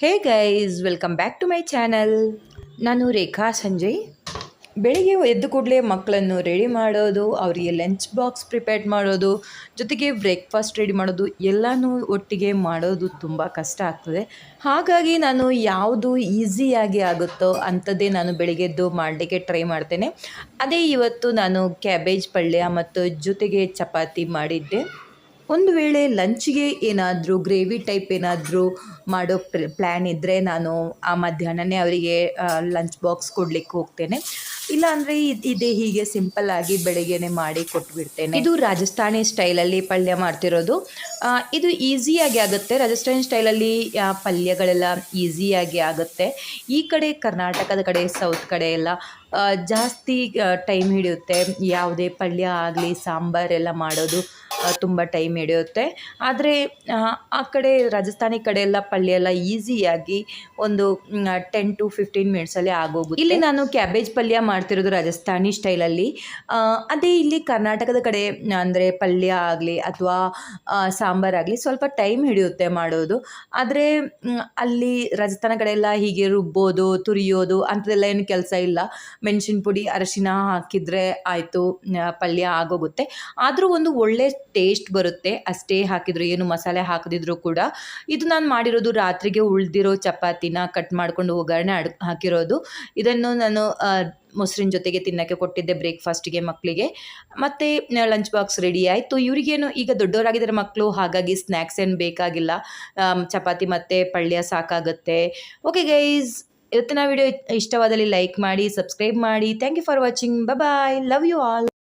Hey guys, welcome back to my channel. ನಾನು ರೇಖಾ ಸಂಜಯ್. ಬೆಳಿಗ್ಗೆ ಎದ್ದು ಕೂಡಲೇ ಮಕ್ಕಳನ್ನು ರೆಡಿ ಮಾಡೋದು, ಅವರಿಗೆ ಲಂಚ್ ಬಾಕ್ಸ್ ಪ್ರಿಪೇರ್ ಮಾಡೋದು, ಜೊತೆಗೆ ಬ್ರೇಕ್ಫಾಸ್ಟ್ ರೆಡಿ ಮಾಡೋದು ಎಲ್ಲನೂ ಒಟ್ಟಿಗೆ ಮಾಡೋದು ತುಂಬ ಕಷ್ಟ ಆಗ್ತದೆ. ಹಾಗಾಗಿ ನಾನು ಯಾವುದು ಈಸಿಯಾಗಿ ಆಗುತ್ತೋ ಅಂಥದ್ದೇ ನಾನು ಬೆಳಿಗ್ಗೆದ್ದು ಮಾಡಲಿಕ್ಕೆ ಟ್ರೈ ಮಾಡ್ತೇನೆ. ಅದೇ ಇವತ್ತು ನಾನು ಕ್ಯಾಬೇಜ್ ಪಲ್ಯ ಮತ್ತು ಜೊತೆಗೆ ಚಪಾತಿ ಮಾಡಿದ್ದೆ. ಒಂದು ವೇಳೆ ಲಂಚ್ಗೆ ಏನಾದರೂ ಗ್ರೇವಿ ಟೈಪ್ ಏನಾದರೂ ಮಾಡೋ ಪ್ಲ್ಯಾನ್ ಇದ್ದರೆ ನಾನು ಆ ಮಧ್ಯಾಹ್ನನೇ ಅವರಿಗೆ ಲಂಚ್ ಬಾಕ್ಸ್ ಕೊಡಲಿಕ್ಕೆ ಹೋಗ್ತೇನೆ. ಇಲ್ಲಾಂದರೆ ಇದೇ ಹೀಗೆ ಸಿಂಪಲ್ಲಾಗಿ ಬೆಳಗ್ಗೆನೇ ಮಾಡಿ ಕೊಟ್ಬಿಡ್ತೇನೆ. ಇದು ರಾಜಸ್ಥಾನಿ ಸ್ಟೈಲಲ್ಲಿ ಪಲ್ಯ ಮಾಡ್ತಿರೋದು. ಇದು ಈಸಿಯಾಗಿ ಆಗುತ್ತೆ. ರಾಜಸ್ಥಾನಿ ಸ್ಟೈಲಲ್ಲಿ ಪಲ್ಯಗಳೆಲ್ಲ ಈಸಿಯಾಗಿ ಆಗುತ್ತೆ. ಈ ಕಡೆ ಕರ್ನಾಟಕದ ಕಡೆ, ಸೌತ್ ಕಡೆ ಎಲ್ಲ ಜಾಸ್ತಿ ಟೈಮ್ ಹಿಡಿಯುತ್ತೆ. ಯಾವುದೇ ಪಲ್ಯ ಆಗಲಿ ಸಾಂಬಾರೆಲ್ಲ ಮಾಡೋದು ತುಂಬ ಟೈಮ್ ಹಿಡಿಯುತ್ತೆ. ಆದರೆ ಆ ಕಡೆ ರಾಜಸ್ಥಾನಿ ಕಡೆ ಎಲ್ಲ ಪಲ್ಯ ಎಲ್ಲ ಈಸಿಯಾಗಿ ಒಂದು 10 to 15 ಮಿನಿಟ್ಸಲ್ಲಿ ಆಗೋಗುತ್ತೆ. ಇಲ್ಲಿ ನಾನು ಕ್ಯಾಬೇಜ್ ಪಲ್ಯ ಮಾಡ್ತಿರೋದು ರಾಜಸ್ಥಾನಿ ಸ್ಟೈಲಲ್ಲಿ. ಅದೇ ಇಲ್ಲಿ ಕರ್ನಾಟಕದ ಕಡೆ ಅಂದರೆ ಪಲ್ಯ ಆಗಲಿ ಅಥವಾ ಸಾಂಬಾರಾಗಲಿ ಸ್ವಲ್ಪ ಟೈಮ್ ಹಿಡಿಯುತ್ತೆ ಮಾಡೋದು. ಆದರೆ ಅಲ್ಲಿ ರಾಜಸ್ಥಾನ ಕಡೆ ಎಲ್ಲ ಹೀಗೆ ರುಬ್ಬೋದು, ತುರಿಯೋದು ಅಂಥದ್ದೆಲ್ಲ ಏನು ಕೆಲಸ ಇಲ್ಲ. ಮೆಣಸಿನ ಪುಡಿ, ಅರಶಿನ ಹಾಕಿದರೆ ಆಯಿತು, ಪಲ್ಯ ಆಗೋಗುತ್ತೆ. ಆದರೂ ಒಂದು ಒಳ್ಳೆ ಟೇಸ್ಟ್ ಬರುತ್ತೆ ಅಷ್ಟೇ ಹಾಕಿದ್ರು, ಏನು ಮಸಾಲೆ ಹಾಕದಿದ್ರು ಕೂಡ. ಇದು ನಾನು ಮಾಡಿರೋದು ರಾತ್ರಿಗೆ ಉಳಿದಿರೋ ಚಪಾತಿನ ಕಟ್ ಮಾಡ್ಕೊಂಡು ಒಗ್ಗರಣೆ ಹಾಕಿರೋದು. ಇದನ್ನು ನಾನು ಮೊಸರಿನ ಜೊತೆಗೆ ತಿನ್ನೋಕ್ಕೆ ಕೊಟ್ಟಿದ್ದೆ ಬ್ರೇಕ್ಫಾಸ್ಟಿಗೆ ಮಕ್ಕಳಿಗೆ. ಮತ್ತು ಲಂಚ್ ಬಾಕ್ಸ್ ರೆಡಿ ಆಯಿತು. ಇವರಿಗೇನು ಈಗ ದೊಡ್ಡವರಾಗಿದ್ದಾರೆ ಮಕ್ಕಳು, ಹಾಗಾಗಿ ಸ್ನ್ಯಾಕ್ಸ್ ಏನು ಬೇಕಾಗಿಲ್ಲ. ಚಪಾತಿ ಮತ್ತು ಪಲ್ಯ ಸಾಕಾಗುತ್ತೆ. ಓಕೆ ಗೈಸ್, ಇವತ್ತಿನ ವಿಡಿಯೋ ಇಷ್ಟವಾದಲ್ಲಿ ಲೈಕ್ ಮಾಡಿ, ಸಬ್ಸ್ಕ್ರೈಬ್ ಮಾಡಿ. Thank you for watching. Bye, love you all.